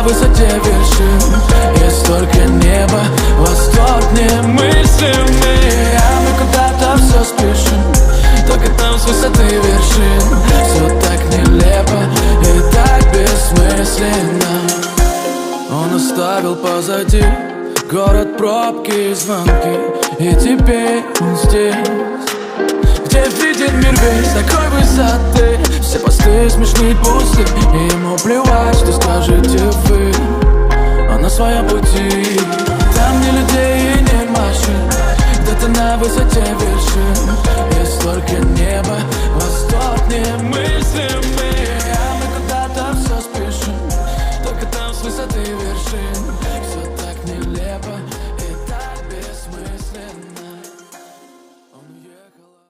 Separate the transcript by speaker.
Speaker 1: высоте вершин. Есть только небо, восторг немыслимый. А мы куда-то все спешим, только там с высоты вершин. Все так нелепо и так бессмысленно. Он оставил позади город, пробки и звонки, и теперь он здесь, где видит мир весь такой высоты. Все посты смешные, пусты, и ему плевать, что скажете вы. Он на своем пути